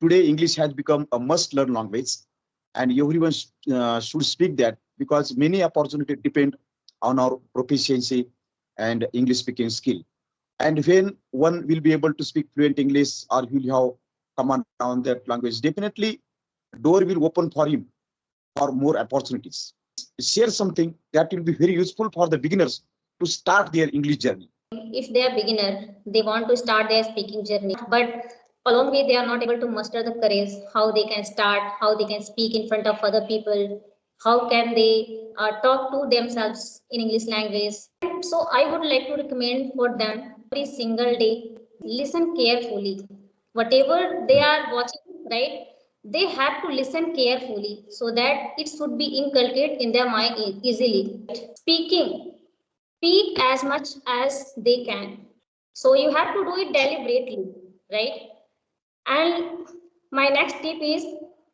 today English has become a must-learn language, and everyone should speak that because many opportunities depend on our proficiency and English speaking skill. And when one will be able to speak fluent English or will have command on that language, definitely door will open for him for more opportunities. Share something that will be very useful for the beginners to start their English journey. If they are beginner, they want to start their speaking journey, but along with they are not able to muster the courage, how they can start, how they can speak in front of other people, how can they talk to themselves in English language. So I would like to recommend for them every single day, listen carefully. Whatever they are watching, right? They have to listen carefully so that it should be inculcated in their mind easily. Speak as much as they can. So you have to do it deliberately, right? And my next tip is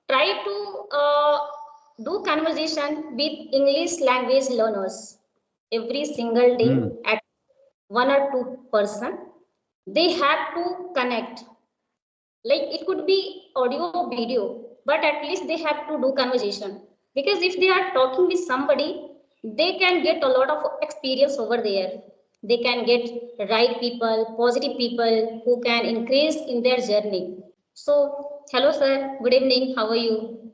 try to do conversation with English language learners every single day at one or two person. They have to connect. Like it could be audio or video, but at least they have to do conversation. Because if they are talking with somebody, they can get a lot of experience over there. They can get right people, positive people who can increase in their journey. So, hello sir, good evening. How are you?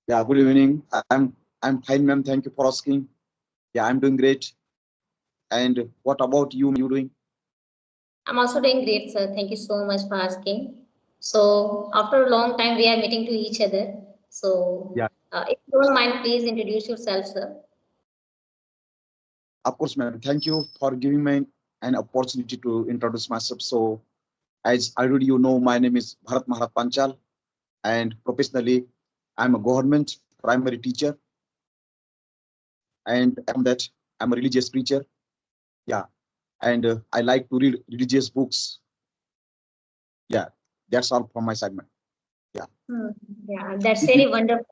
Yeah, good evening. I'm fine, ma'am. Thank you for asking. Yeah, I'm doing great. And what about you? You doing? I'm also doing great, sir. Thank you so much for asking. So, after a long time, we are meeting to each other. So, Yeah, if you don't mind, please introduce yourself, sir. of course, ma'am. Thank you for giving me an opportunity to introduce myself. So, as already you know, my name is Bharat Maharat Panchal, and professionally, I'm a government primary teacher, and that I'm a religious preacher. Yeah, and I like to read religious books. Yeah, that's all from my segment. Yeah. Yeah, that's Did you? very wonderful.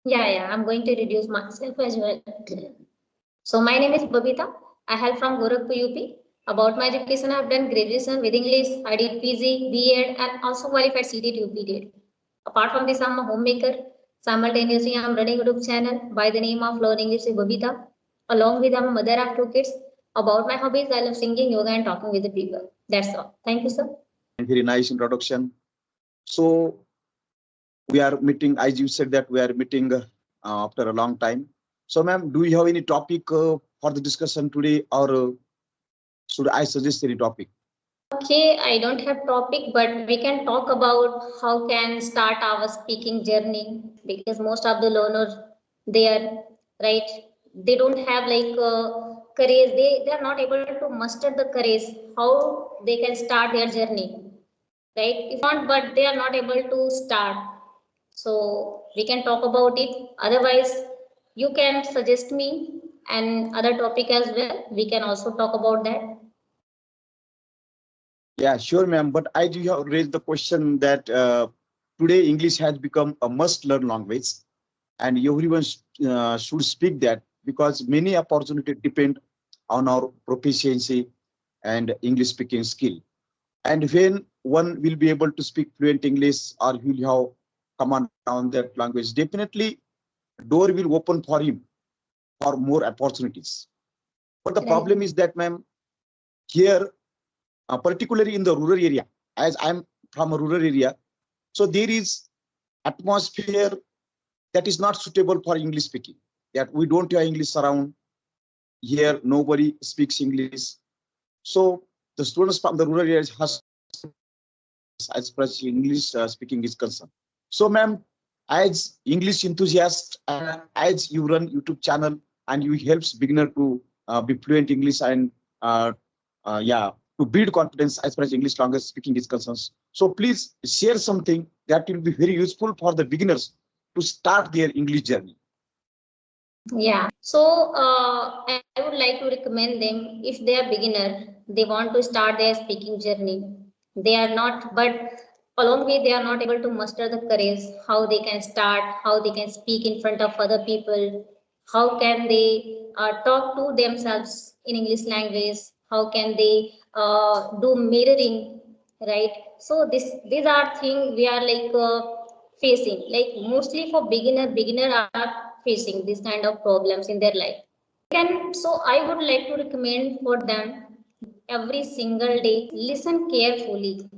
Yeah, I'm going to introduce myself as well. So my name is Babita. I hail from Gorakhpur, UP. About my education, I've done graduation with English. I did PG, B.Ed, and also qualified CTET, UP. Apart from this, I'm a homemaker. Simultaneously, I'm running a YouTube channel by the name of Learn English with Babita. Along with, I'm a mother of two kids. About my hobbies, I love singing, yoga, and talking with the people. That's all. Thank you, sir. Very nice introduction. So we are meeting, as you said that we are meeting after a long time. So, ma'am, do you have any topic for the discussion today, or should I suggest any topic? Okay, I don't have topic, but we can talk about how can start our speaking journey because most of the learners they are right. They don't have like courage. They are not able to muster the courage. How they can start their journey, right? If not, but they are not able to start. So we can talk about it. Otherwise, you can suggest me and other topic as well. We can also talk about that. Yeah, sure, ma'am. But I do have raised the question that today English has become a must-learn language, and everyone should speak that because many opportunities depend on our proficiency and English speaking skill. And when one will be able to speak fluent English or will have command on that language, definitely door will open for him for more opportunities. But the Right. problem is that, ma'am, here, particularly in the rural area, as I'm from a rural area, so there is atmosphere that is not suitable for English speaking. That we don't have English around here, nobody speaks English. So the students from the rural areas has as far as English speaking is concerned. So, ma'am, as English enthusiast, as you run YouTube channel and you helps beginner to be fluent English and yeah, to build confidence as far as English language speaking is concerned. So please share something that will be very useful for the beginners to start their English journey. Yeah. So I would like to recommend them if they are beginner, they want to start their speaking journey. They are not, but along with they are not able to muster the courage, how they can start, how they can speak in front of other people, how can they talk to themselves in English language, how can they do mirroring right? So these are things we are like facing, like mostly for beginner are facing these kind of problems in their life. Can so I would like to recommend for them every single day listen carefully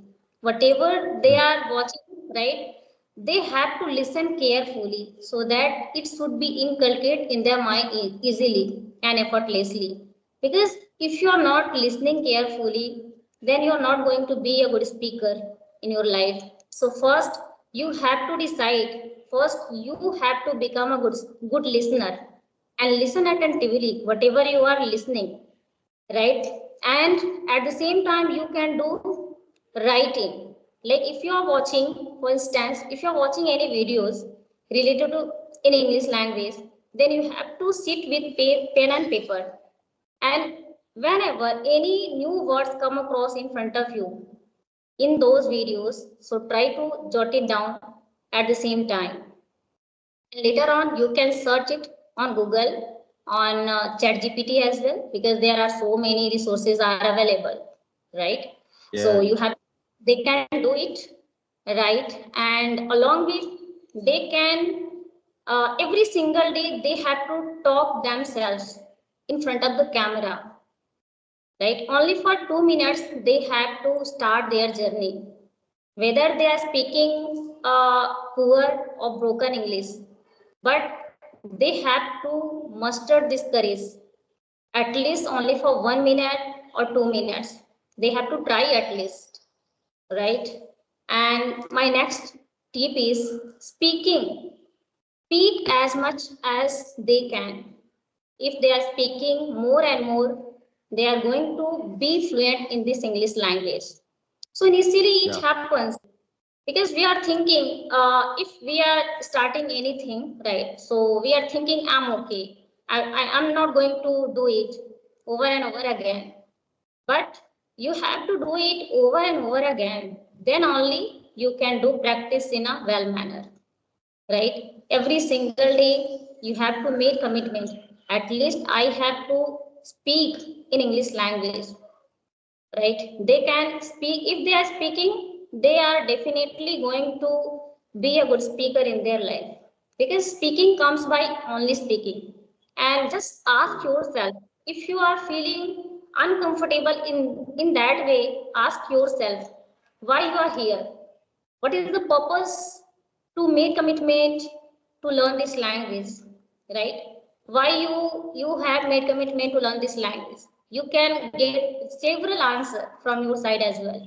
whatever they are watching, right? They have to listen carefully so that it should be inculcated in their mind easily and effortlessly. Because if you are not listening carefully, then you are not going to be a good speaker in your life. So first you have to decide, first you have to become a good listener and listen attentively whatever you are listening, right? And at the same time you can do writing. Like if you are watching, for instance, if you are watching any videos related to in English language, then you have to sit with pen and paper, and whenever any new words come across in front of you in those videos, so try to jot it down at the same time. Later on you can search it on Google, on ChatGPT as well, because there are so many resources are available, right? So Yeah. you have, they can do it, right? And along with, they can every single day they have to talk themselves in front of the camera, right? Only for 2 minutes they have to start their journey, whether they are speaking poor or broken English, but they have to muster this courage at least only for 1 minute or 2 minutes. They have to try at least, right? And my next tip is speaking. Speak as much as they can. If they are speaking more and more, they are going to be fluent in this English language. So initially it Yeah. happens because we are thinking, if we are starting anything, right? So we are thinking I'm okay, I'm not going to do it over and over again. But you have to do it over and over again, then only you can do practice in a well manner, right? Every single day you have to make commitment, at least I have to speak in English language, right? They can speak. If they are speaking, they are definitely going to be a good speaker in their life, because speaking comes by only speaking. And just ask yourself, if you are feeling uncomfortable in that way, ask yourself why you are here. What is the purpose to make commitment to learn this language, right? Why you have made commitment to learn this language? You can get several answers from your side as well.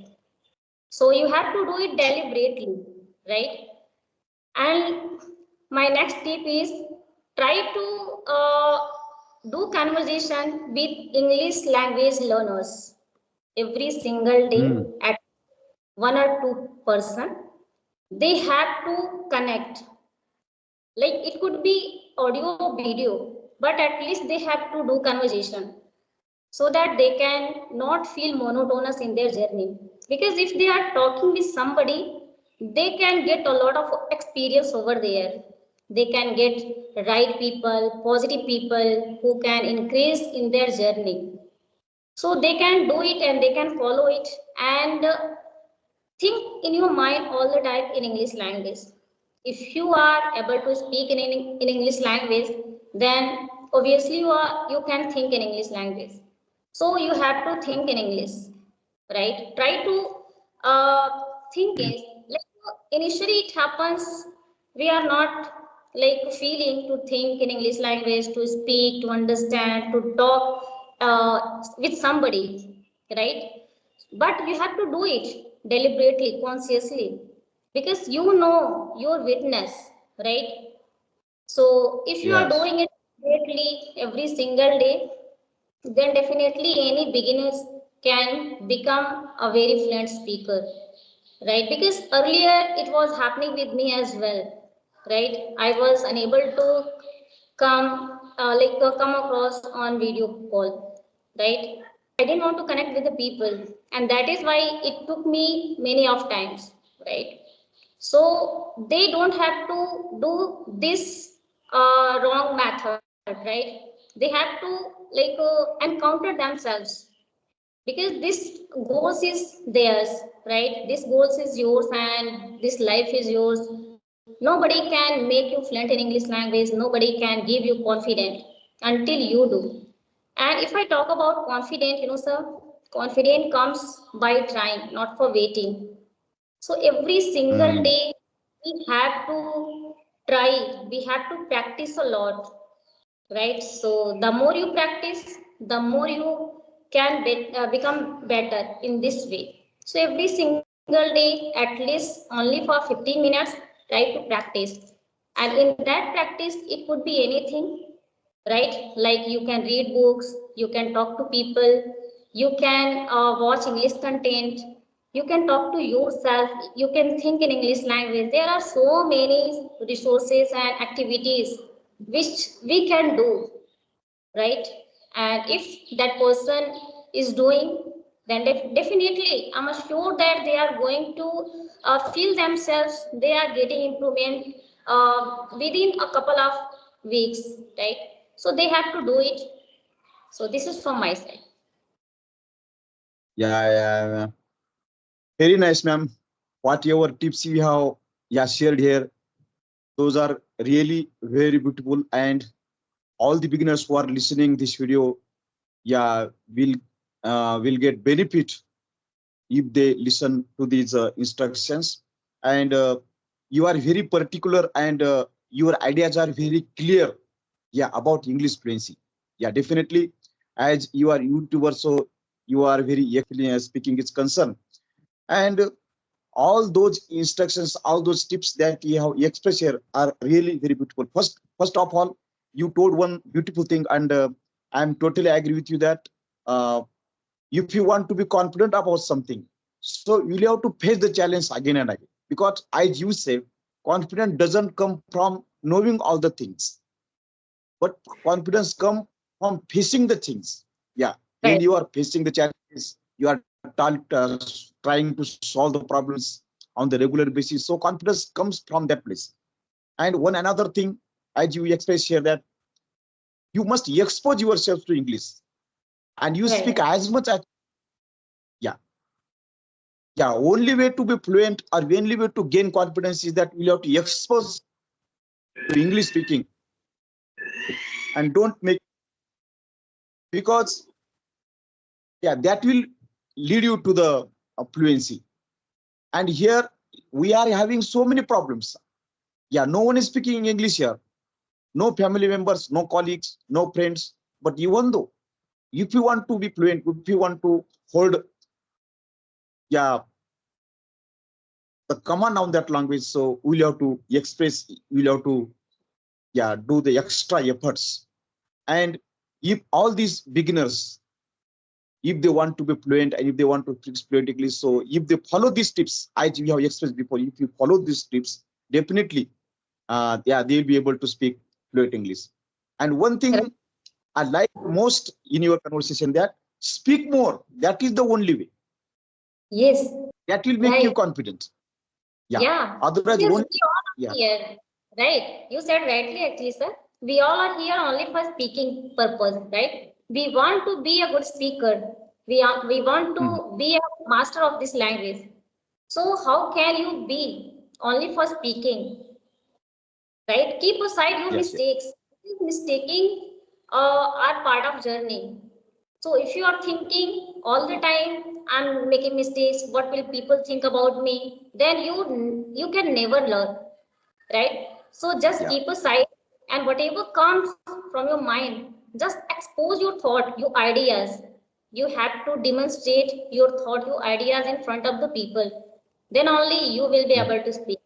So you have to do it deliberately, right? And my next tip is try to do conversation with English language learners every single day Mm. at one or two person. They have to connect, like it could be audio or video, but at least they have to do conversation so that they can not feel monotonous in their journey. Because if they are talking with somebody, they can get a lot of experience over there. They can get right people, positive people who can increase in their journey, so they can do it and they can follow it. And think in your mind all the time in English language. If you are able to speak in English language, then obviously you can think in English language. So you have to think in English, right? Try to uh, think is like initially it happens, we are not like feeling to think in English language, to speak, to understand, to talk with somebody, right? But you have to do it deliberately, consciously, because you know your witness, right? So if you are Yes. doing it deliberately every single day, then definitely any beginners can become a very fluent speaker, right? Because earlier it was happening with me as well, right? I was unable to come come across on video call, right? I didn't want to connect with the people, and that is why it took me many of times, right? So they don't have to do this wrong method, right? They have to encounter themselves, because this goals is theirs, right? This goals is yours and this life is yours. Nobody can make you fluent in English language. Nobody can give you confidence until you do. And if I talk about confident, sir, confidence comes by trying, not for waiting. So every single Mm. day we have to try, we have to practice a lot, right? So the more you practice, the more you can become better in this way. So every single day, at least only for 15 minutes, try to practice. And in that practice, it could be anything, right? Like you can read books, you can talk to people, you can watch English content, you can talk to yourself, you can think in English language. There are so many resources and activities which we can do, right? And if that person is doing, then definitely I'm sure that they are going to feel themselves, they are getting improvement within a couple of weeks, right? So they have to do it. So this is from my side. Yeah, yeah, yeah. Very nice, ma'am. Whatever tips you have, yeah, shared here, those are really very beautiful. And all the beginners who are listening this video, yeah, will get benefit if they listen to these instructions. And you are very particular, and your ideas are very clear, yeah, about English fluency. Yeah, definitely. As you are YouTuber, so you are very excellent speaking is concerned. And all those instructions, all those tips that you have expressed here are really very beautiful. First of all, you told one beautiful thing, and I'm totally agree with you that uh, if you want to be confident about something, so you have to face the challenge again and again. Because as you say, confidence doesn't come from knowing all the things, but confidence comes from facing the things. Yeah, when Right. you are facing the challenges, you are trying to solve the problems on the regular basis. So confidence comes from that place. And one another thing, as you express here, that you must expose yourself to English, and you speak Right. as much as, yeah, yeah. Only way to be fluent, or only way to gain confidence, is that you have to expose to English speaking, and don't make, because yeah, that will lead you to the fluency. And here we are having so many problems. Yeah, no one is speaking English here. No family members, no colleagues, no friends. But even though, if you want to be fluent, if you want to hold, yeah, the command on that language, so we'll have to express, we'll have to, yeah, do the extra efforts. And if all these beginners, if they want to be fluent, and if they want to speak fluent English, so if they follow these tips, as we have expressed before, if you follow these tips, definitely, yeah, they'll be able to speak fluent English. And one Correct. thing I like most in your conversation, that speak more. That is the only way. Yes. That will make you Right. confident. Yeah. Yeah, Otherwise, because one, we all are yeah, here, right? You said rightly, actually, sir. We all are here only for speaking purpose, right? We want to be a good speaker. We want mhm, to be a master of this language. So how can you be only for speaking, right? Keep aside your yes, yes, mistakes. Mistaking are part of journey. So if you are thinking all the time, I'm making mistakes, what will people think about me? Then you can never learn, right? So just yeah, keep aside, and whatever comes from your mind, just expose your thought, your ideas. You have to demonstrate your thought, your ideas in front of the people. Then only you will be mhm, able to speak.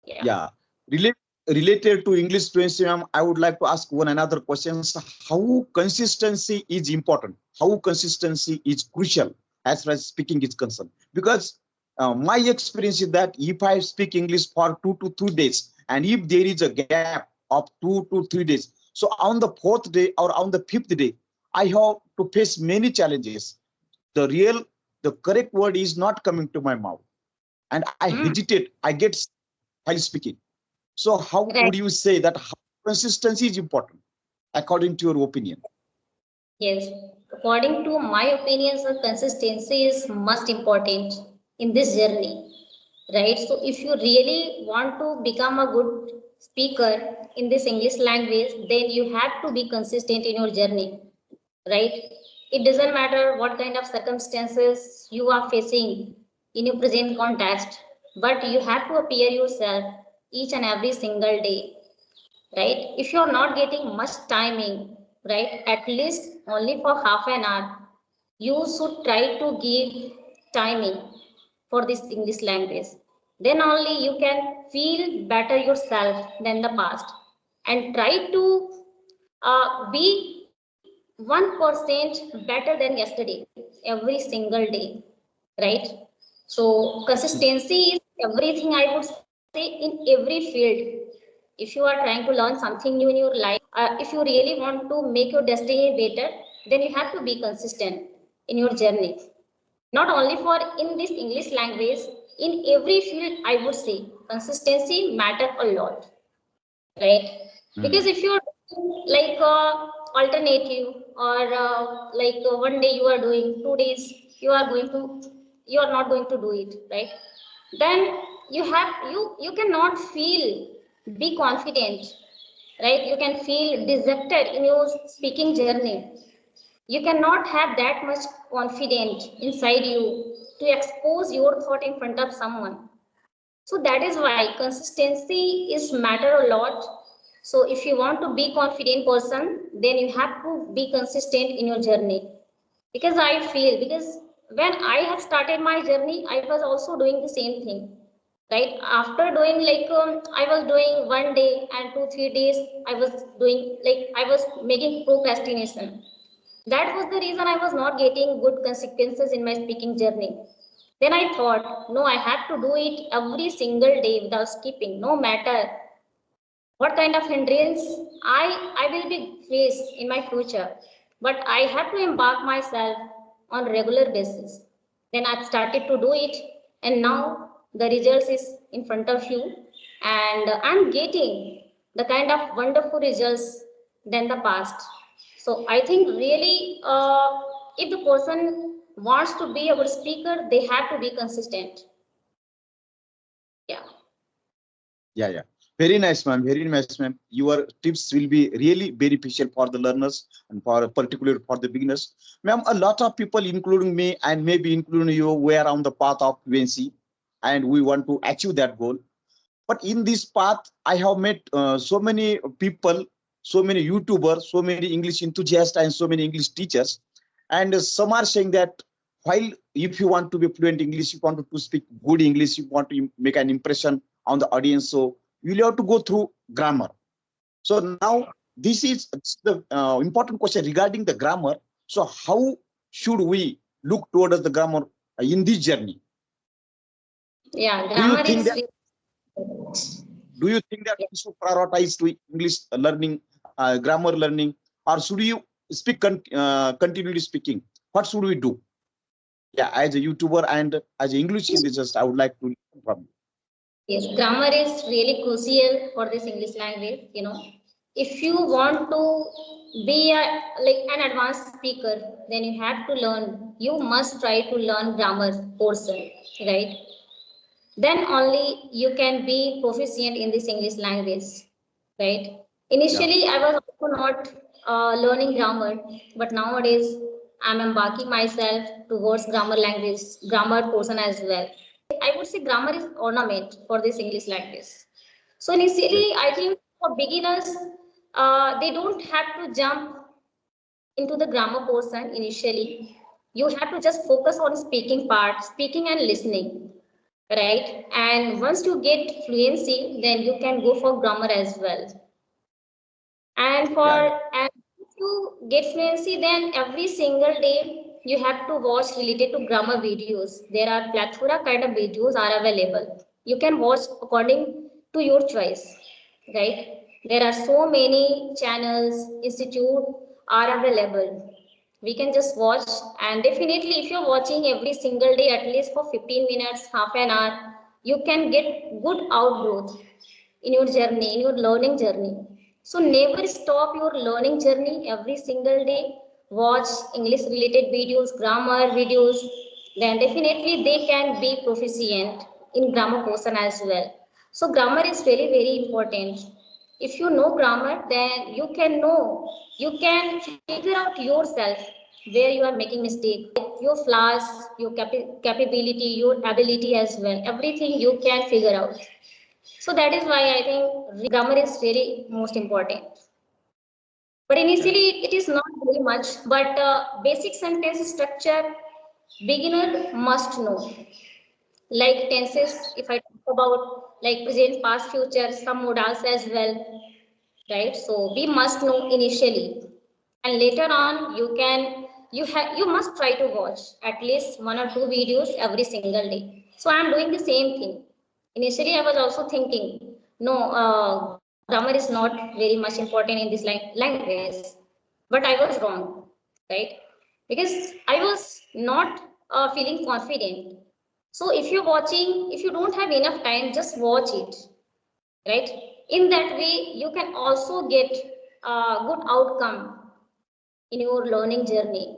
Yeah. yeah. Relate, related to English fluency, ma'am, I would like to ask one another questions. How consistency is important? How consistency is crucial as far as speaking is concerned? Because my experience is that if I speak English for 2 to 3 days, and if there is a gap of 2 to 3 days, so on the fourth day or on the fifth day, I have to face many challenges. The correct word is not coming to my mouth, and I Mm, hesitate. I get while speaking. So how right. would you say that, how consistency is important according to your opinion? Yes. according to my opinion, so consistency is most important in this journey, right? So if you really want to become a good speaker in this English language, then you have to be consistent in your journey, right? It doesn't matter what kind of circumstances you are facing in your present context, but you have to appear yourself each and every single day, right? If you're not getting much timing, right, at least only for half an hour, you should try to give timing for this English language. Then only you can feel better yourself than the past, and try to be 1% better than yesterday every single day, right? So consistency is everything, I would say, in every field. If you are trying to learn something new in your life, if you really want to make your destiny better, then you have to be consistent in your journey. Not only for in this English language, in every field, I would say consistency matter a lot, right? Because if you're like alternative, or like one day you are doing, 2 days you are going to, you are not going to do it, right? Then you cannot feel be confident, right? You can feel dejected in your speaking journey. You cannot have that much confidence inside you to expose your thought in front of someone. So that is why consistency is matter a lot. So if you want to be confident person, then you have to be consistent in your journey. Because I feel, because when I have started my journey, I was also doing the same thing, right? After doing like I was doing one day and 2 3 days, I was doing like I was making procrastination. That was the reason I was not getting good consequences in my speaking journey. Then I thought, no, I have to do it every single day without skipping, no matter what kind of hindrance I will be faced in my future. But I have to embark myself on regular basis. Then I started to do it, and now the results is in front of you, and I'm getting the kind of wonderful results than the past. So I think really, if the person wants to be a good speaker, they have to be consistent. Yeah. Yeah. Very nice, ma'am. Very nice, ma'am. Your tips will be really beneficial for the learners and for particularly for the beginners. Ma'am, a lot of people, including me and maybe including you, were on the path of fluency, and we want to achieve that goal. But in this path, I have met so many people, so many YouTubers, so many English enthusiasts, and so many English teachers. And some are saying that while if you want to be fluent English, you want to speak good English, you want to make an impression on the audience, so you will have to go through grammar. So now this is the important question regarding the grammar. So how should we look towards the grammar in this journey? Yeah, Do you grammar think is that do you think that we should prioritize to English learning, grammar learning, or should you speak continually speaking? What should we do? Yeah, as a YouTuber and as an English linguist, I would like to listen from you. yes, grammar is really crucial for this English language. You know, if you want to be a, like an advanced speaker, then you have to learn. You must try to learn grammar portion, right? Then only you can be proficient in this English language, right? Yeah, Initially, I was also not learning grammar, but nowadays I'm embarking myself towards grammar language, grammar portion as well. I would say grammar is ornament for this English language. So great. initially, I think for beginners, they don't have to jump into the grammar portion initially. You have to just focus on speaking part, speaking and listening, right? And once you get fluency, then you can go for grammar as well. And for Yeah, and if you get fluency, then every single day you have to watch related to grammar videos. There are plethora kind of videos are available. You can watch according to your choice, right? There are so many channels, institute are available. We can just watch, and definitely if you're watching every single day at least for 15 minutes, half an hour, you can get good outgrowth in your journey, in your learning journey. So never stop your learning journey every single day. watch English related videos, grammar videos, then definitely they can be proficient in grammar portion as well. So grammar is very, very important. If you know grammar, then you can figure out yourself where you are making mistake, your flaws, your capability, your ability as well. Everything you can figure out. So that is why I think grammar is very most important. But initially it is not very much, but basic sentence structure beginner must know. Like tenses, if I talk about like present, past, future, some modals as well, right? So we must know initially, and later on you must try to watch at least 1 or 2 videos every single day. So I am doing the same thing. Initially, I was also thinking, no, grammar is not very much important in this language, but I was wrong, right? Because I was not feeling confident. So if you don't have enough time, just watch it, right? In that way, you can also get a good outcome in your learning journey.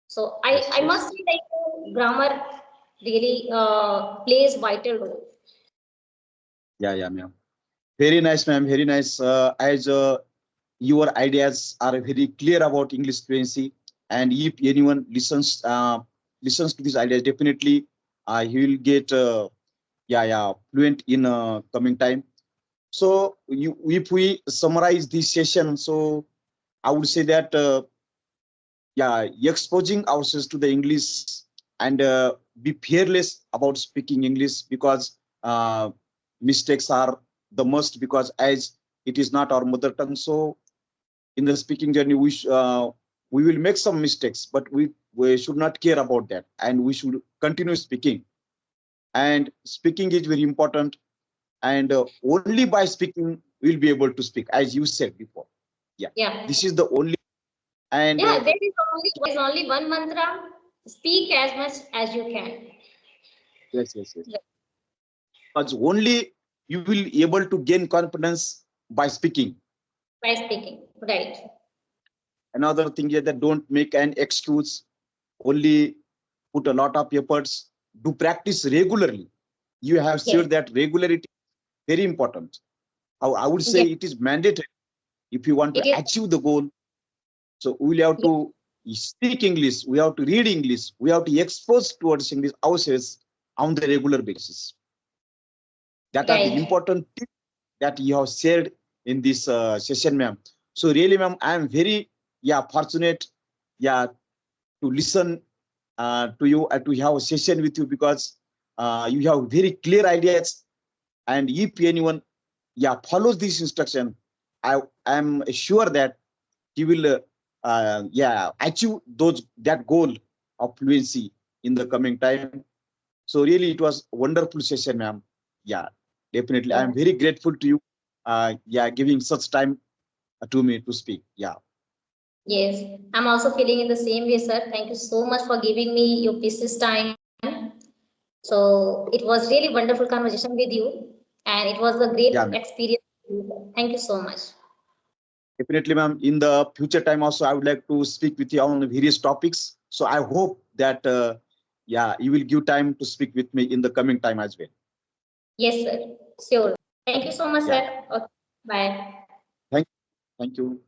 So Yes, I yes. must say like grammar really plays vital role. Yeah, yeah, ma'am. Very nice, ma'am. Very nice. As your ideas are very clear about English fluency, and if anyone listens to these ideas, definitely he will get fluent in coming time. So if we summarize this session, so I would say that exposing ourselves to the English and be fearless about speaking English, because mistakes are the must, because as it is not our mother tongue. So in the speaking journey, we will make some mistakes, but we should not care about that, and we should continue speaking. And speaking is very important, and only by speaking we'll be able to speak, as you said before. Yeah, Yeah. this is the only. And Yeah, there is only one mantra. Speak as much as you can. yes, yes, yes. Because only you will able to gain confidence by speaking. By speaking. Right. Another thing is that don't make an excuse. Only put a lot of efforts. Do practice regularly. You have Yes. said that regularity is very important. I would say Yes. it is mandatory if you want to It is. achieve the goal. So we will have Yes. to speak English. We have to read English. We have to expose towards English ourselves on the regular basis. That are the Right. important tips that you have shared in this session, ma'am. So really, ma'am, I am very fortunate to listen to you and to have a session with you, because you have very clear ideas. And if anyone follows this instruction, I am sure that he will achieve that goal of fluency in the coming time. So really, it was a wonderful session, ma'am. Yeah, definitely. I Yeah. am very grateful to you. Giving such time to me to speak. Yeah, Yes. I'm also feeling in the same way, sir. Thank you so much for giving me your precious time. So it was really wonderful conversation with you, and it was a great yeah, ma'am. experience. Thank you so much. Definitely, ma'am. In the future time also, I would like to speak with you on various topics. So I hope that you will give time to speak with me in the coming time as well. Yes, sir. Sure. Thank you so much, Yeah. sir. Okay. Bye. Thank, thank you.